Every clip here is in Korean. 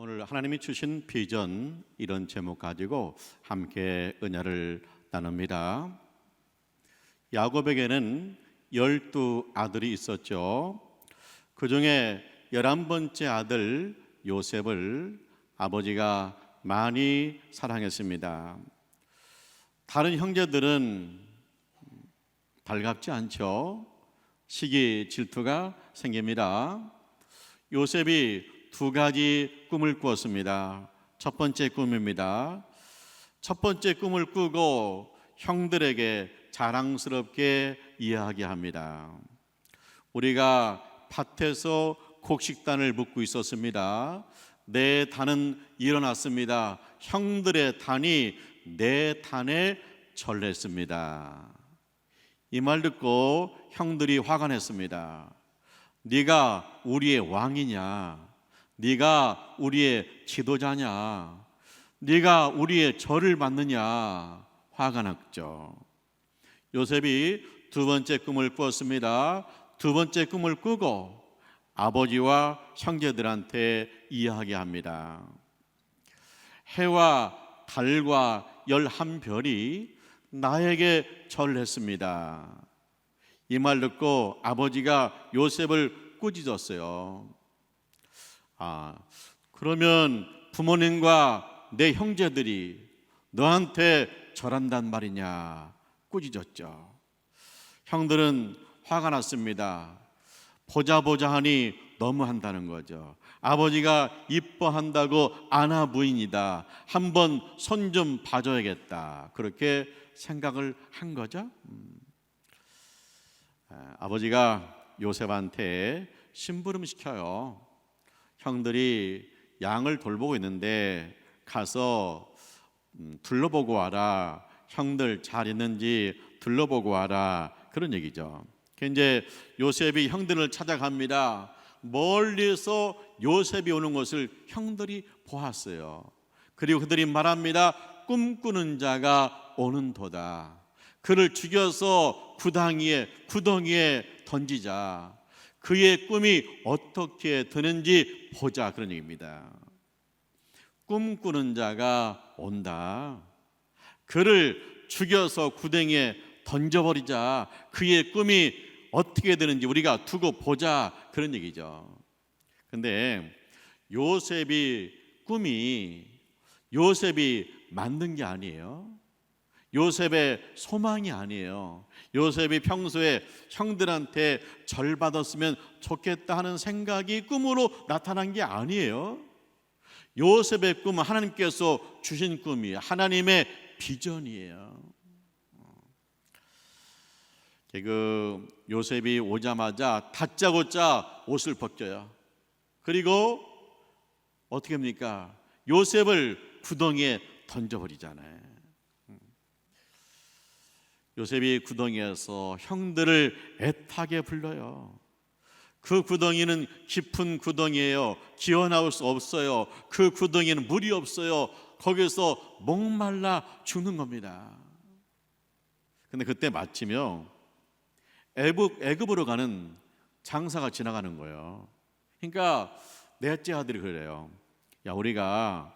오늘 하나님이 주신 비전, 이런 제목 가지고 함께 은혜를 나눕니다. 야곱에게는 12 아들이 있었죠. 그 중에 11번째 아들 요셉을 아버지가 많이 사랑했습니다. 다른 형제들은 달갑지 않죠. 시기 질투가 생깁니다. 요셉이 2가지 꿈을 꾸었습니다. 첫 번째 꿈입니다. 첫 번째 꿈을 꾸고 형들에게 자랑스럽게 이야기합니다. 우리가 밭에서 곡식단을 묶고 있었습니다. 내 단은 일어났습니다. 형들의 단이 내 단에 절했습니다. 이 말 듣고 형들이 화가 냈습니다. 네가 우리의 왕이냐? 네가 우리의 지도자냐? 네가 우리의 절을 받느냐? 화가 났죠. 요셉이 2번째 꿈을 꾸었습니다. 2번째 꿈을 꾸고 아버지와 형제들한테 이야기합니다. 해와 달과 11별이 나에게 절했습니다. 이 말 듣고 아버지가 요셉을 꾸짖었어요. 그러면 부모님과 내 형제들이 너한테 절한단 말이냐? 꾸짖었죠. 형들은 화가 났습니다. 보자 하니 너무한다는 거죠. 아버지가 이뻐한다고 아나 부인이다. 한번 손 좀 봐줘야겠다. 그렇게 생각을 한 거죠. 아버지가 요셉한테 심부름 시켜요. 형들이 양을 돌보고 있는데 가서 둘러보고 와라. 형들 잘 있는지 둘러보고 와라. 그런 얘기죠. 이제 요셉이 형들을 찾아갑니다. 멀리서 요셉이 오는 것을 형들이 보았어요. 그리고 그들이 말합니다. 꿈꾸는 자가 오는도다. 그를 죽여서 구덩이에 던지자. 그의 꿈이 어떻게 되는지 보자. 그런 얘기입니다. 꿈꾸는 자가 온다. 그를 죽여서 구덩이에 던져버리자. 그의 꿈이 어떻게 되는지 우리가 두고 보자. 그런 얘기죠. 근데 요셉이 꿈이 요셉이 만든 게 아니에요. 요셉의 소망이 아니에요. 요셉이 평소에 형들한테 절 받았으면 좋겠다 하는 생각이 꿈으로 나타난 게 아니에요. 요셉의 꿈은 하나님께서 주신 꿈이에요. 하나님의 비전이에요. 요셉이 오자마자 다짜고짜 옷을 벗겨요. 그리고 어떻게 합니까? 요셉을 구덩이에 던져버리잖아요. 요셉이 구덩이에서 형들을 애타게 불러요. 그 구덩이는 깊은 구덩이에요. 기어나올 수 없어요. 그 구덩이는 물이 없어요. 거기서 목말라 죽는 겁니다. 근데 그때 마침요 애굽으로 가는 장사가 지나가는 거예요. 그러니까 넷째 아들이 그래요. 야, 우리가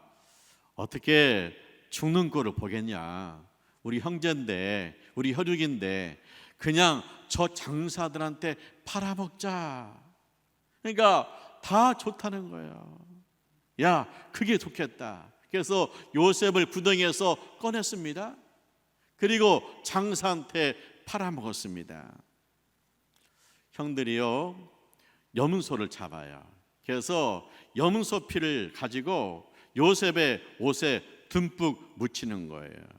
어떻게 죽는 꼴을 보겠냐? 우리 형제인데, 우리 혈육인데 그냥 저 장사들한테 팔아먹자. 그러니까 다 좋다는 거예요. 야, 그게 좋겠다. 그래서 요셉을 구덩이에서 꺼냈습니다. 그리고 장사한테 팔아먹었습니다. 형들이요 염소를 잡아요. 그래서 염소 피를 가지고 요셉의 옷에 듬뿍 묻히는 거예요.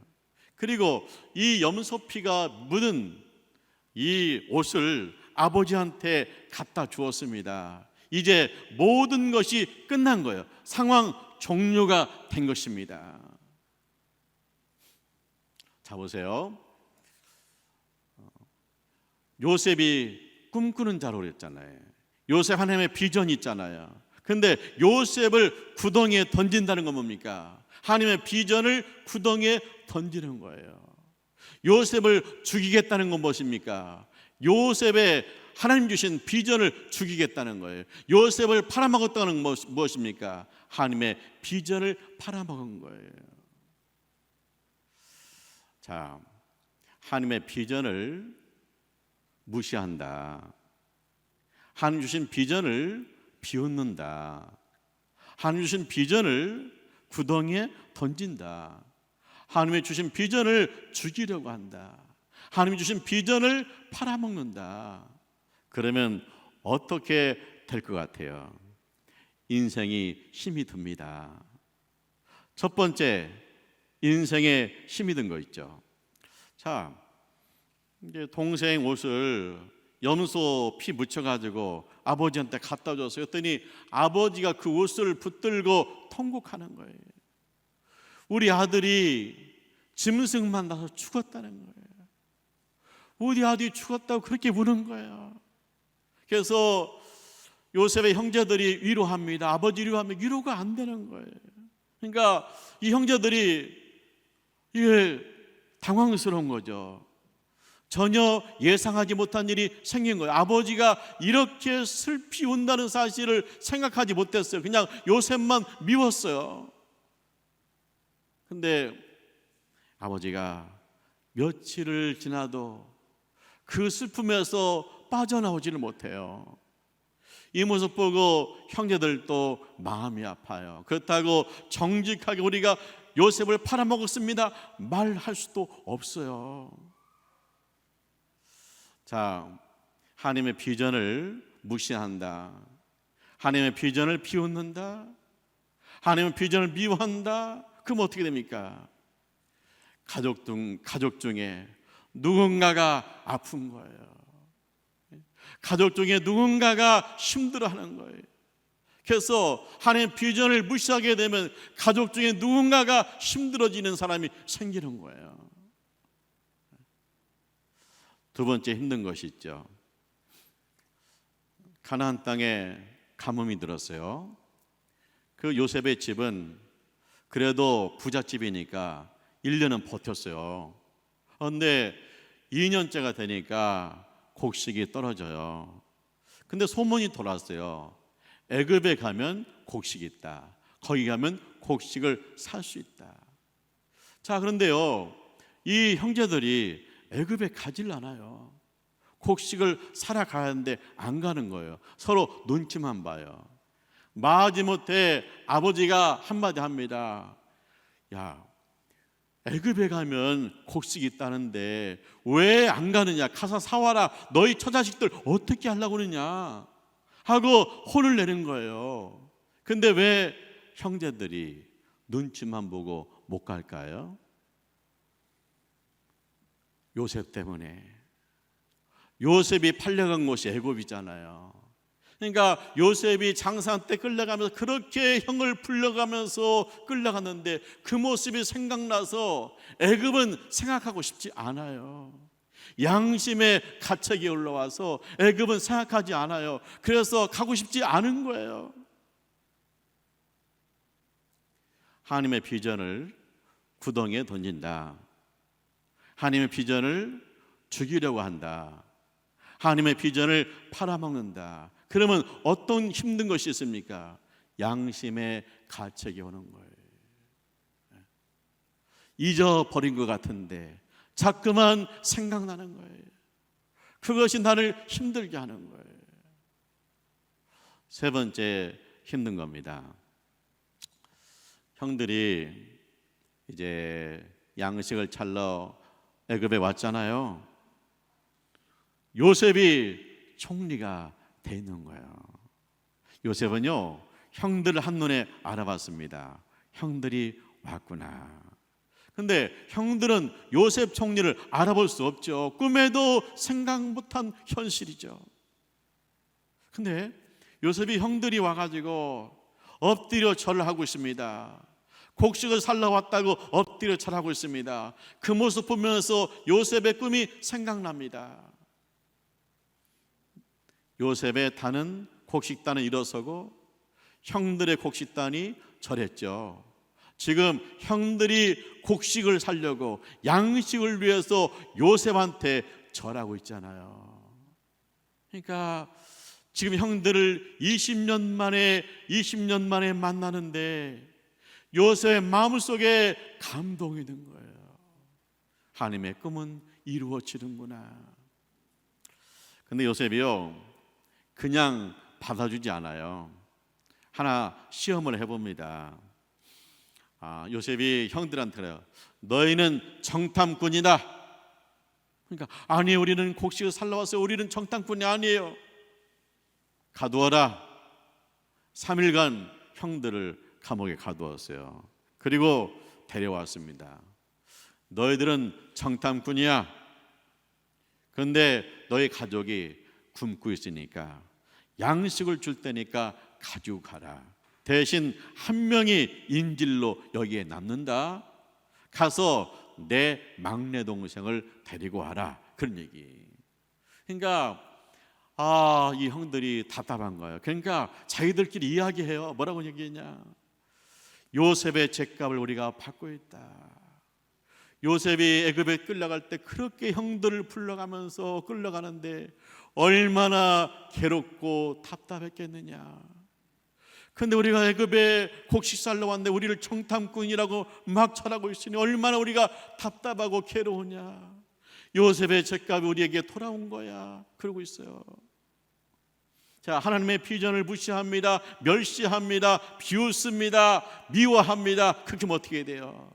그리고 이 염소 피가 묻은 이 옷을 아버지한테 갖다 주었습니다. 이제 모든 것이 끝난 거예요. 상황 종료가 된 것입니다. 자, 보세요. 요셉이 꿈꾸는 자로 그랬잖아요. 요셉 하나님의 비전이 있잖아요. 근데 요셉을 구덩이에 던진다는 건 뭡니까? 하나님의 비전을 구덩이에 던지는 거예요. 요셉을 죽이겠다는 건 무엇입니까? 요셉의 하나님 주신 비전을 죽이겠다는 거예요. 요셉을 팔아먹었다는 건 무엇입니까? 하나님의 비전을 팔아먹은 거예요. 자, 하나님의 비전을 무시한다. 하나님 주신 비전을 비웃는다. 하나님 주신 비전을 구덩이에 던진다. 하나님의 주신 비전을 죽이려고 한다. 하나님이 주신 비전을 팔아먹는다. 그러면 어떻게 될 것 같아요? 인생이 힘이 듭니다. 첫 번째, 인생에 힘이 든 거 있죠. 자, 이제 동생 옷을 염소 피 묻혀가지고 아버지한테 갖다 줬어요. 그랬더니 아버지가 그 옷을 붙들고 통곡하는 거예요. 우리 아들이 짐승만 나서 죽었다는 거예요. 우리 아들이 죽었다고 그렇게 우는 거예요. 그래서 요셉의 형제들이 위로합니다. 아버지 위로하면 위로가 안 되는 거예요. 그러니까 이 형제들이 이게 당황스러운 거죠. 전혀 예상하지 못한 일이 생긴 거예요. 아버지가 이렇게 슬피 운다는 사실을 생각하지 못했어요. 그냥 요셉만 미웠어요. 근데 아버지가 며칠을 지나도 그 슬픔에서 빠져나오지를 못해요. 이 모습 보고 형제들도 마음이 아파요. 그렇다고 정직하게 우리가 요셉을 팔아먹었습니다 말할 수도 없어요. 자, 하나님의 비전을 무시한다. 하나님의 비전을 비웃는다. 하나님의 비전을 미워한다. 그럼 어떻게 됩니까? 가족 중에 누군가가 아픈 거예요. 가족 중에 누군가가 힘들어하는 거예요. 그래서 하나님의 비전을 무시하게 되면 가족 중에 누군가가 힘들어지는 사람이 생기는 거예요. 두 번째 힘든 것이 있죠. 가나안 땅에 가뭄이 들었어요. 그 요셉의 집은 그래도 부잣집이니까 1년은 버텼어요. 그런데 2년째가 되니까 곡식이 떨어져요. 근데 소문이 돌았어요. 애굽에 가면 곡식이 있다. 거기 가면 곡식을 살 수 있다. 자, 그런데요, 이 형제들이 애굽에 가질 않아요. 곡식을 사러 가는데 안 가는 거예요. 서로 눈치만 봐요. 마지못해 아버지가 한마디 합니다. 야, 애굽에 가면 곡식이 있다는데 왜 안 가느냐? 가서 사와라. 너희 처자식들 어떻게 하려고 그러냐? 하고 혼을 내는 거예요. 근데 왜 형제들이 눈치만 보고 못 갈까요? 요셉 때문에. 요셉이 팔려간 곳이 애굽이잖아요. 그러니까 요셉이 장사한 때 끌려가면서 그렇게 형을 불러가면서 끌려갔는데 그 모습이 생각나서 애굽은 생각하고 싶지 않아요. 양심의 가책이 올라와서 애굽은 생각하지 않아요. 그래서 가고 싶지 않은 거예요. 하나님의 비전을 구덩이에 던진다. 하나님의 비전을 죽이려고 한다. 하나님의 비전을 팔아먹는다. 그러면 어떤 힘든 것이 있습니까? 양심의 가책이 오는 거예요. 잊어버린 것 같은데 자꾸만 생각나는 거예요. 그것이 나를 힘들게 하는 거예요. 세 번째 힘든 겁니다. 형들이 이제 양식을 찾러 애굽에 왔잖아요. 요셉이 총리가 돼 있는 거예요. 요셉은요, 형들을 한눈에 알아봤습니다. 형들이 왔구나. 근데 형들은 요셉 총리를 알아볼 수 없죠. 꿈에도 생각 못한 현실이죠. 근데 요셉이 형들이 와가지고 엎드려 절을 하고 있습니다. 곡식을 살러 왔다고 엎드려 절하고 있습니다. 그 모습 보면서 요셉의 꿈이 생각납니다. 요셉의 단은 곡식단은 일어서고 형들의 곡식단이 절했죠. 지금 형들이 곡식을 살려고 양식을 위해서 요셉한테 절하고 있잖아요. 그러니까 지금 형들을 20년 만에 만나는데 요셉의 마음속에 감동이 든 거예요. 하나님의 꿈은 이루어지는구나. 근데 요셉이요, 그냥 받아주지 않아요. 하나 시험을 해봅니다. 요셉이 형들한테 그래요. 너희는 정탐꾼이다. 그러니까 아니, 우리는 곡식을 살러 왔어요. 우리는 정탐꾼이 아니에요. 가두어라. 3일간 형들을 감옥에 가두었어요. 그리고 데려왔습니다. 너희들은 정탐꾼이야. 그런데 너희 가족이 굶고 있으니까 양식을 줄 테니까 가지고 가라. 대신 한 명이 인질로 여기에 남는다. 가서 내 막내 동생을 데리고 와라. 그런 얘기. 그러니까 이 형들이 답답한 거예요. 그러니까 자기들끼리 이야기해요. 뭐라고 얘기했냐? 요셉의 죗값을 우리가 받고 있다. 요셉이 애굽에 끌려갈 때 그렇게 형들을 불러가면서 끌려가는데 얼마나 괴롭고 답답했겠느냐. 근데 우리가 애굽에 곡식 살러 왔는데 우리를 정탐꾼이라고 막 쳐라고 있으니 얼마나 우리가 답답하고 괴로우냐. 요셉의 죗값이 우리에게 돌아온 거야. 그러고 있어요. 자, 하나님의 비전을 무시합니다. 멸시합니다. 비웃습니다. 미워합니다. 그렇게 하면 어떻게 돼요?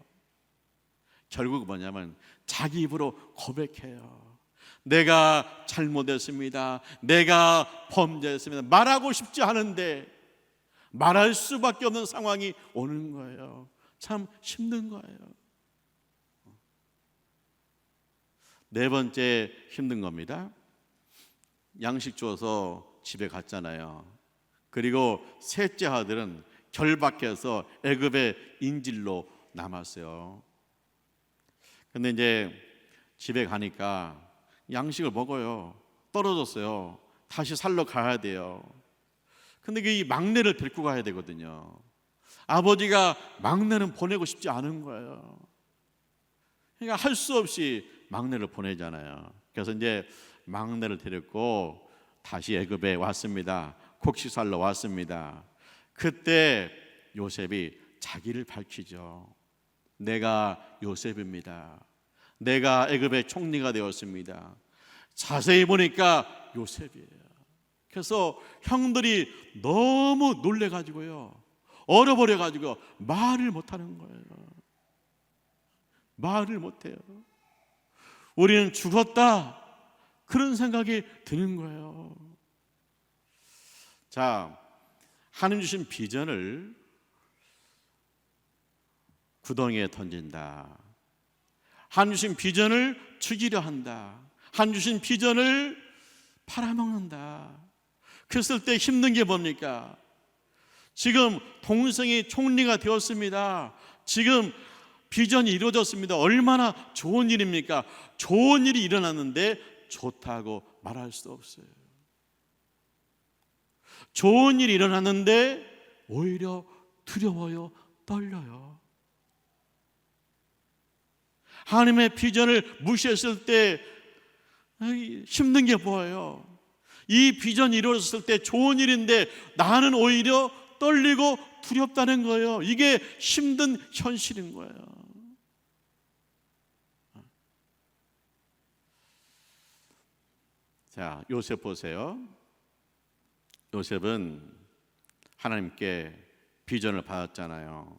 결국 뭐냐면 자기 입으로 고백해요. 내가 잘못했습니다. 내가 범죄했습니다. 말하고 싶지 않은데 말할 수밖에 없는 상황이 오는 거예요. 참 힘든 거예요. 네 번째 힘든 겁니다. 양식 줘서 집에 갔잖아요. 그리고 셋째 아들은 결박해서 애굽의 인질로 남았어요. 근데 이제 집에 가니까 양식을 먹어요. 떨어졌어요. 다시 살러 가야 돼요. 근데 이 막내를 데리고 가야 되거든요. 아버지가 막내는 보내고 싶지 않은 거예요. 그러니까 할 수 없이 막내를 보내잖아요. 그래서 이제 막내를 데리고 다시 애굽에 왔습니다. 곡식 살러 왔습니다. 그때 요셉이 자기를 밝히죠. 내가 요셉입니다. 내가 애굽의 총리가 되었습니다. 자세히 보니까 요셉이에요. 그래서 형들이 너무 놀래가지고요, 얼어버려가지고 말을 못하는 거예요. 말을 못해요. 우리는 죽었다, 그런 생각이 드는 거예요. 자, 하나님 주신 비전을 구덩이에 던진다. 하나님 주신 비전을 죽이려 한다. 하나님 주신 비전을 팔아먹는다. 그랬을 때 힘든 게 뭡니까? 지금 동생이 총리가 되었습니다. 지금 비전이 이루어졌습니다. 얼마나 좋은 일입니까? 좋은 일이 일어났는데 좋다고 말할 수 없어요. 좋은 일이 일어났는데 오히려 두려워요, 떨려요. 하나님의 비전을 무시했을 때 힘든 게 뭐예요? 이 비전이 이루어졌을 때 좋은 일인데 나는 오히려 떨리고 두렵다는 거예요. 이게 힘든 현실인 거예요. 자, 요셉 보세요. 요셉은 하나님께 비전을 받았잖아요.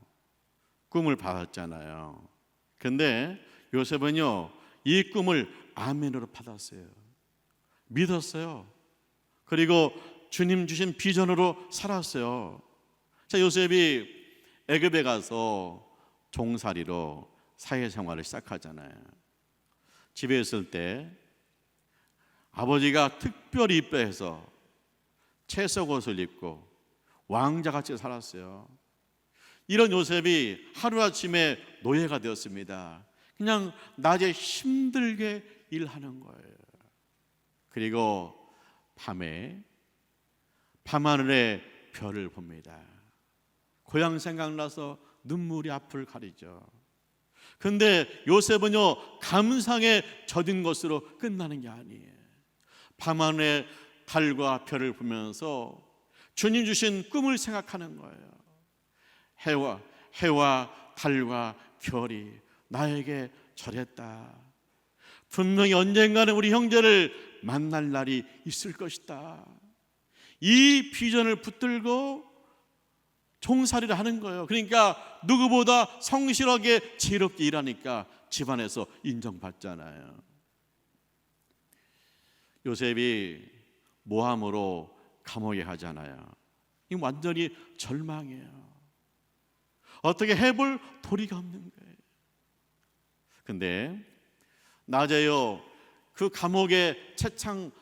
꿈을 받았잖아요. 근데 요셉은요, 이 꿈을 아멘으로 받았어요. 믿었어요. 그리고 주님 주신 비전으로 살았어요. 자, 요셉이 애굽에 가서 종살이로 사회생활을 시작하잖아요. 집에 있을 때 아버지가 특별히 이뻐해서 채색 옷을 입고 왕자같이 살았어요. 이런 요셉이 하루아침에 노예가 되었습니다. 그냥 낮에 힘들게 일하는 거예요. 그리고 밤에 밤하늘에 별을 봅니다. 고향 생각나서 눈물이 앞을 가리죠. 그런데 요셉은요, 감상에 젖은 것으로 끝나는 게 아니에요. 밤하늘에 달과 별을 보면서 주님 주신 꿈을 생각하는 거예요. 해와 달과 별이 나에게 절했다. 분명히 언젠가는 우리 형제를 만날 날이 있을 것이다. 이 비전을 붙들고 종살이를 하는 거예요. 그러니까 누구보다 성실하게 지혜롭게 일하니까 집안에서 인정받잖아요. 요셉이 모함으로 감옥에 가잖아요. 이 완전히 절망이에요. 어떻게 해볼 도리가 없는 거예요. 근데 낮에요, 그 감옥의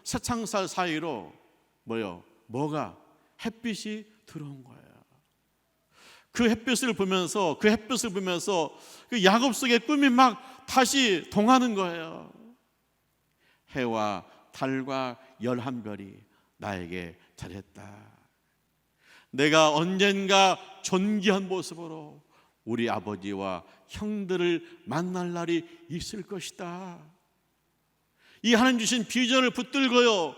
새창살 사이로 뭐가 햇빛이 들어온 거예요. 그 햇빛을 보면서 그 야곱 속의 꿈이 막 다시 동하는 거예요. 해와 달과 11별이 나에게 잘했다. 내가 언젠가 존귀한 모습으로 우리 아버지와 형들을 만날 날이 있을 것이다. 이 하나님 주신 비전을 붙들고요,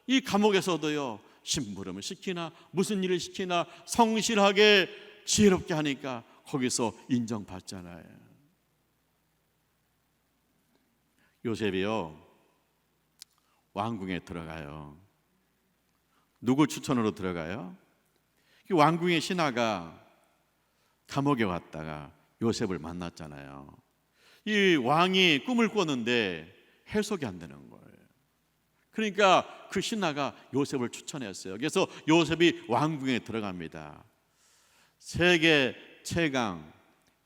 이 감옥에서도요, 심부름을 시키나 무슨 일을 시키나 성실하게 지혜롭게 하니까 거기서 인정받잖아요. 요셉이요, 왕궁에 들어가요. 누구 추천으로 들어가요? 왕궁의 신하가 감옥에 왔다가 요셉을 만났잖아요. 이 왕이 꿈을 꿨는데 해석이 안 되는 거예요. 그러니까 그 신하가 요셉을 추천했어요. 그래서 요셉이 왕궁에 들어갑니다. 세계 최강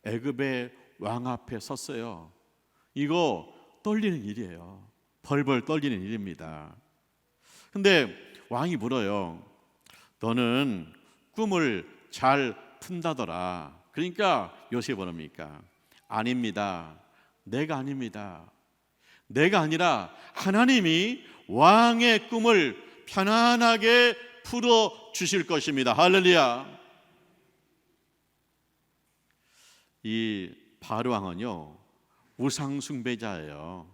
애굽의 왕 앞에 섰어요. 이거 떨리는 일이에요. 벌벌 떨리는 일입니다. 근데 왕이 물어요. 너는 꿈을 잘 푼다더라. 그러니까 요셉이 뭐랍니까? 아닙니다. 내가 아닙니다. 내가 아니라 하나님이 왕의 꿈을 편안하게 풀어 주실 것입니다. 할렐루야. 이 바로 왕은요, 우상 숭배자예요.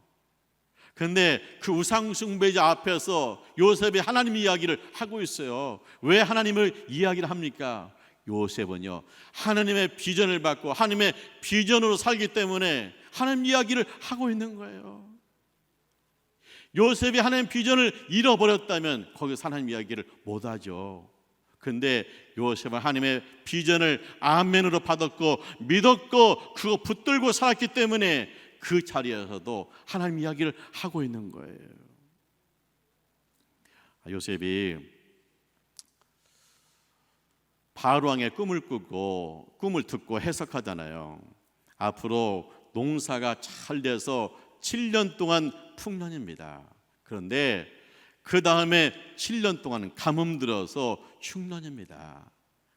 그런데 그 우상 숭배자 앞에서 요셉이 하나님 이야기를 하고 있어요. 왜 하나님을 이야기를 합니까? 요셉은요, 하나님의 비전을 받고 하나님의 비전으로 살기 때문에 하나님 이야기를 하고 있는 거예요. 요셉이 하나님 비전을 잃어버렸다면 거기서 하나님 이야기를 못하죠. 근데 요셉은 하나님의 비전을 아멘으로 받았고 믿었고 그거 붙들고 살았기 때문에 그 자리에서도 하나님 이야기를 하고 있는 거예요. 요셉이 바로 왕의 꿈을 듣고 해석하잖아요. 앞으로 농사가 잘 돼서 7년 동안 풍년입니다. 그런데 그 다음에 7년 동안은 가뭄 들어서 흉년입니다.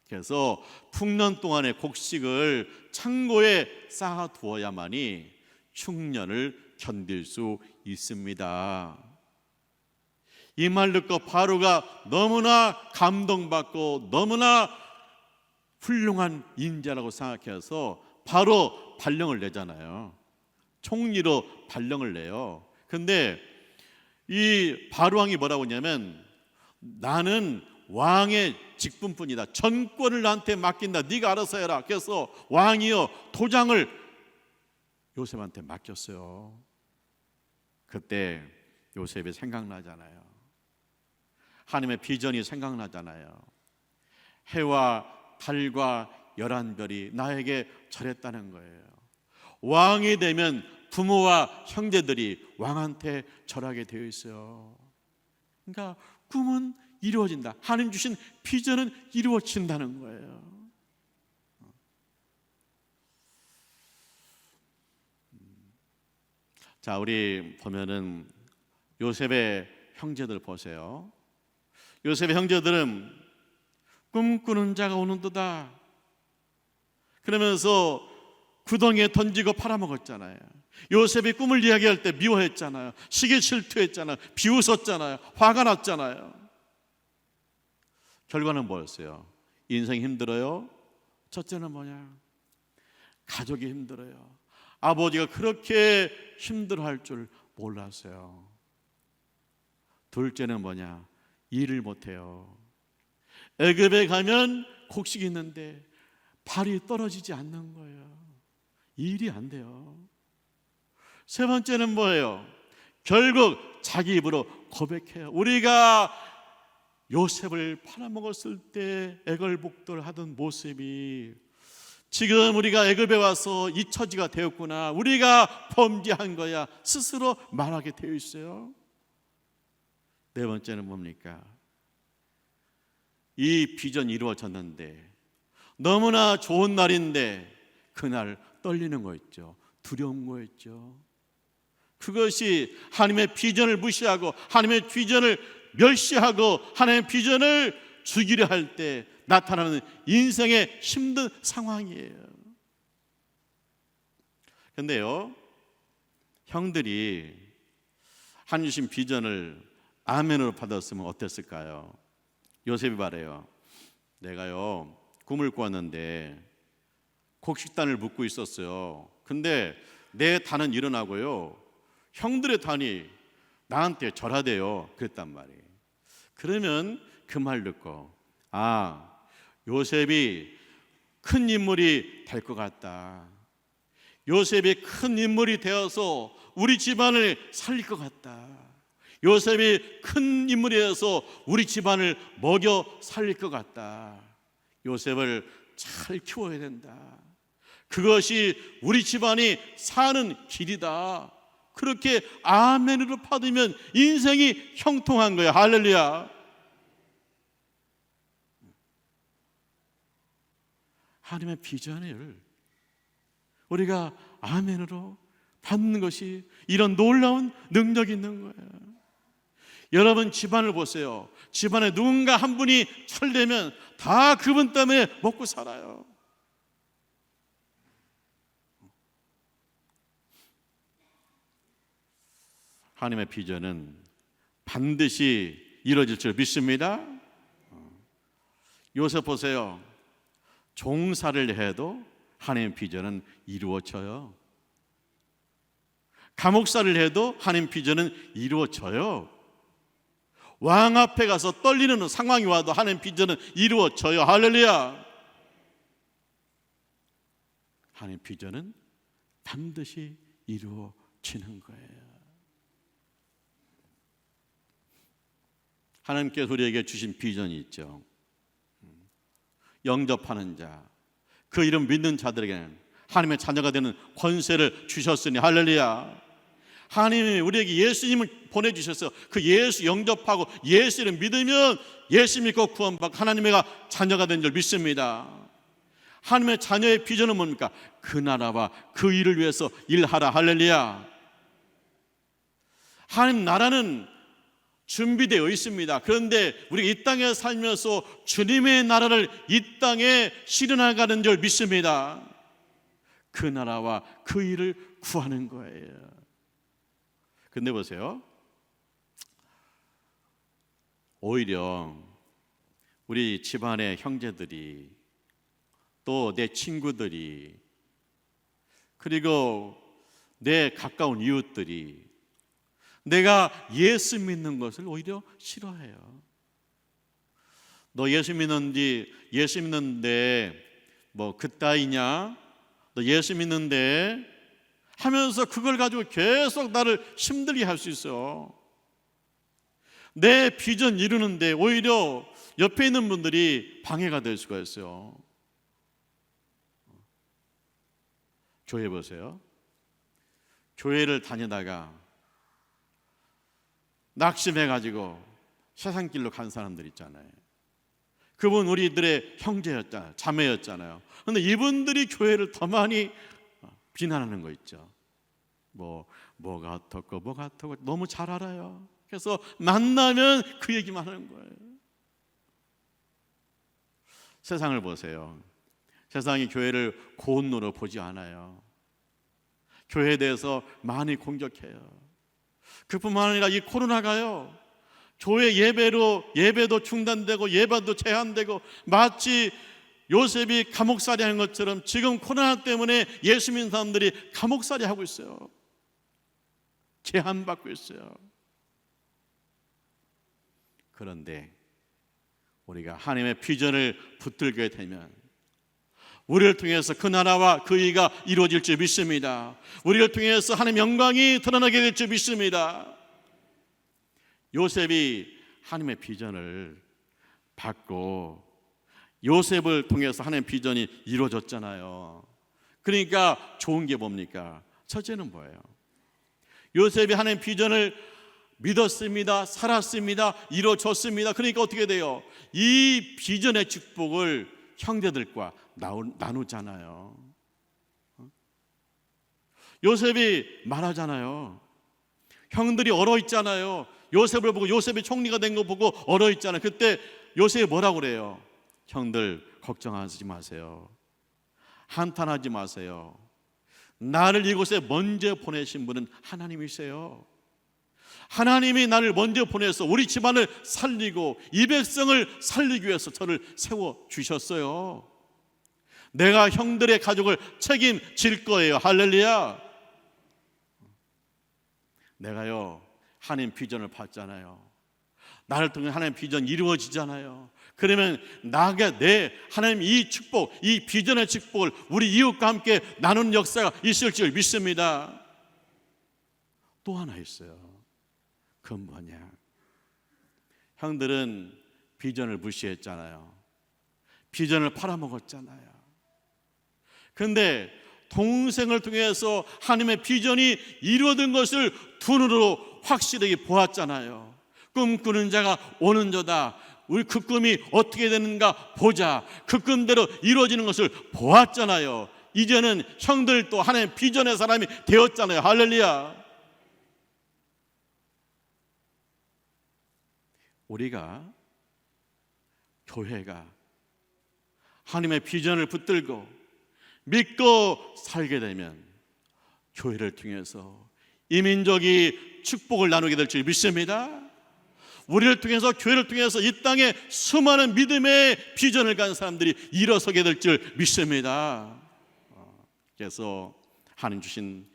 그래서 풍년 동안의 곡식을 창고에 쌓아두어야만이 흉년을 견딜 수 있습니다. 이 말 듣고 바로가 너무나 감동받고 너무나 훌륭한 인자라고 생각해서 바로 발령을 내잖아요. 총리로 발령을 내요. 근데 이 바로왕이 뭐라고 하냐면 나는 왕의 직분뿐이다. 전권을 나한테 맡긴다. 네가 알아서 해라. 그래서 왕이요 도장을 요셉한테 맡겼어요. 그때 요셉이 생각나잖아요. 하나님의 비전이 생각나잖아요. 해와 달과 11별이 나에게 절했다는 거예요. 왕이 되면 부모와 형제들이 왕한테 절하게 되어 있어요. 그러니까 꿈은 이루어진다. 하나님 주신 비전은 이루어진다는 거예요. 자, 우리 보면은 요셉의 형제들 보세요. 요셉의 형제들은 꿈꾸는 자가 오는도다 그러면서 구덩이에 던지고 팔아먹었잖아요. 요셉이 꿈을 이야기할 때 미워했잖아요. 시기 질투했잖아요. 비웃었잖아요. 화가 났잖아요. 결과는 뭐였어요? 인생이 힘들어요? 첫째는 뭐냐? 가족이 힘들어요. 아버지가 그렇게 힘들어할 줄 몰랐어요. 둘째는 뭐냐? 일을 못해요. 애굽에 가면 곡식이 있는데 발이 떨어지지 않는 거예요. 일이 안 돼요. 세 번째는 뭐예요? 결국 자기 입으로 고백해요. 우리가 요셉을 팔아먹었을 때 애걸복돌 하던 모습이 지금 우리가 애굽에 와서 이 처지가 되었구나, 우리가 범죄한 거야, 스스로 말하게 되어 있어요. 네 번째는 뭡니까? 이 비전이 이루어졌는데 너무나 좋은 날인데 그날 떨리는 거였죠. 두려운 거였죠. 그것이 하나님의 비전을 무시하고 하나님의 비전을 멸시하고 하나님의 비전을 죽이려 할 때 나타나는 인생의 힘든 상황이에요. 그런데요, 형들이 하나님 주신 비전을 아멘으로 받았으면 어땠을까요? 요셉이 말해요. 내가요 꿈을 꾸었는데 곡식단을 묶고 있었어요. 근데 내 단은 일어나고요, 형들의 단이 나한테 절하대요. 그랬단 말이에요. 그러면 그 말 듣고 요셉이 큰 인물이 될 것 같다. 요셉이 큰 인물이 되어서 우리 집안을 살릴 것 같다. 요셉이 큰 인물이 되어서 우리 집안을 먹여 살릴 것 같다. 요셉을 잘 키워야 된다. 그것이 우리 집안이 사는 길이다. 그렇게 아멘으로 받으면 인생이 형통한 거야. 할렐루야. 하나님의 비전을 우리가 아멘으로 받는 것이 이런 놀라운 능력이 있는 거예요. 여러분 집안을 보세요. 집안에 누군가 한 분이 철되면 다 그분 때문에 먹고 살아요. 하나님의 비전은 반드시 이루어질 줄 믿습니다. 요셉 보세요. 종살이를 해도 하나님의 비전은 이루어져요. 감옥살이를 해도 하나님의 비전은 이루어져요. 왕 앞에 가서 떨리는 상황이 와도 하나님의 비전은 이루어져요. 할렐루야. 하나님의 비전은 반드시 이루어지는 거예요. 하나님께서 우리에게 주신 비전이 있죠. 영접하는 자, 그 이름 믿는 자들에게는 하나님의 자녀가 되는 권세를 주셨으니 할렐루야. 하나님이 우리에게 예수님을 보내주셨어요. 그 예수 영접하고 예수 이름 믿으면 예수 믿고 구원받고 하나님의 자녀가 된 줄 믿습니다. 하나님의 자녀의 비전은 뭡니까? 그 나라와 그 일을 위해서 일하라. 할렐루야. 하나님 나라는 준비되어 있습니다. 그런데 우리가 이 땅에 살면서 주님의 나라를 이 땅에 실현해가는 줄 믿습니다. 그 나라와 그 일을 구하는 거예요. 근데 보세요, 오히려 우리 집안의 형제들이 또 내 친구들이 그리고 내 가까운 이웃들이 내가 예수 믿는 것을 오히려 싫어해요. 너 예수 믿는데 뭐 그따위냐? 너 예수 믿는데 하면서 그걸 가지고 계속 나를 힘들게 할 수 있어. 내 비전 이루는데 오히려 옆에 있는 분들이 방해가 될 수가 있어요. 교회 보세요. 교회를 다니다가 낙심해가지고 세상길로 간 사람들 있잖아요. 그분 우리들의 형제였잖아요. 자매였잖아요. 그런데 이분들이 교회를 더 많이 비난하는 거 있죠. 뭐가 어떻고 뭐가 어떻고 너무 잘 알아요. 그래서 만나면 그 얘기만 하는 거예요. 세상을 보세요. 세상이 교회를 고운 눈으로 보지 않아요. 교회에 대해서 많이 공격해요. 그뿐만 아니라 이 코로나가요, 교회 예배도 중단되고 예배도 제한되고 마치 요셉이 감옥살이 하는 것처럼 지금 코로나 때문에 예수 믿는 사람들이 감옥살이 하고 있어요. 제한받고 있어요. 그런데 우리가 하나님의 비전을 붙들게 되면 우리를 통해서 그 나라와 그 의가 이루어질 줄 믿습니다. 우리를 통해서 하나님의 영광이 드러나게 될 줄 믿습니다. 요셉이 하나님의 비전을 받고 요셉을 통해서 하나님의 비전이 이루어졌잖아요. 그러니까 좋은 게 뭡니까? 첫째는 뭐예요? 요셉이 하나님의 비전을 믿었습니다. 살았습니다. 이루어졌습니다. 그러니까 어떻게 돼요? 이 비전의 축복을 형제들과 나누잖아요. 요셉이 말하잖아요. 형들이 얼어 있잖아요. 요셉을 보고 요셉이 총리가 된 거 보고 얼어 있잖아요. 그때 요셉이 뭐라고 그래요? 형들 걱정하지 마세요. 한탄하지 마세요. 나를 이곳에 먼저 보내신 분은 하나님이세요. 하나님이 나를 먼저 보내서 우리 집안을 살리고 이 백성을 살리기 위해서 저를 세워주셨어요. 내가 형들의 가족을 책임질 거예요. 할렐루야. 내가요 하나님 비전을 봤잖아요. 나를 통해 하나님 비전 이루어지잖아요. 그러면 나가 내 하나님 이 축복, 이 비전의 축복을 우리 이웃과 함께 나누는 역사가 있을 줄 믿습니다. 또 하나 있어요. 그건 뭐냐? 형들은 비전을 무시했잖아요. 비전을 팔아먹었잖아요. 그런데 동생을 통해서 하나님의 비전이 이루어진 것을 두 눈으로 확실하게 보았잖아요. 꿈꾸는 자가 오는 저다. 우리 그 꿈이 어떻게 되는가 보자. 그 꿈대로 이루어지는 것을 보았잖아요. 이제는 형들도 하나님의 비전의 사람이 되었잖아요. 할렐루야. 우리가 교회가 하나님의 비전을 붙들고 믿고 살게 되면 교회를 통해서 이 민족이 축복을 나누게 될 줄 믿습니다. 우리를 통해서 교회를 통해서 이 땅에 수많은 믿음의 비전을 가진 사람들이 일어서게 될 줄 믿습니다. 그래서 하나님 주신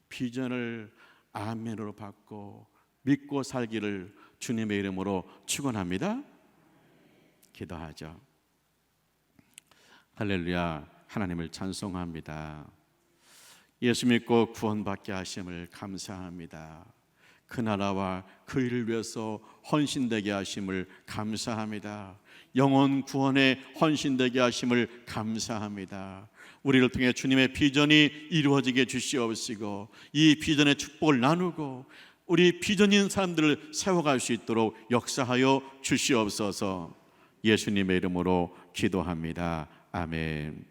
비전을 아멘으로 받고 믿고 살기를 주님의 이름으로 축원합니다. 기도하죠. 할렐루야. 하나님을 찬송합니다. 예수 믿고 구원받게 하심을 감사합니다. 그 나라와 그 일을 위해서 헌신되게 하심을 감사합니다. 영혼 구원에 헌신되게 하심을 감사합니다. 우리를 통해 주님의 비전이 이루어지게 주시옵시고 이 비전의 축복을 나누고 우리 비전인 사람들을 세워갈 수 있도록 역사하여 주시옵소서. 예수님의 이름으로 기도합니다. 아멘.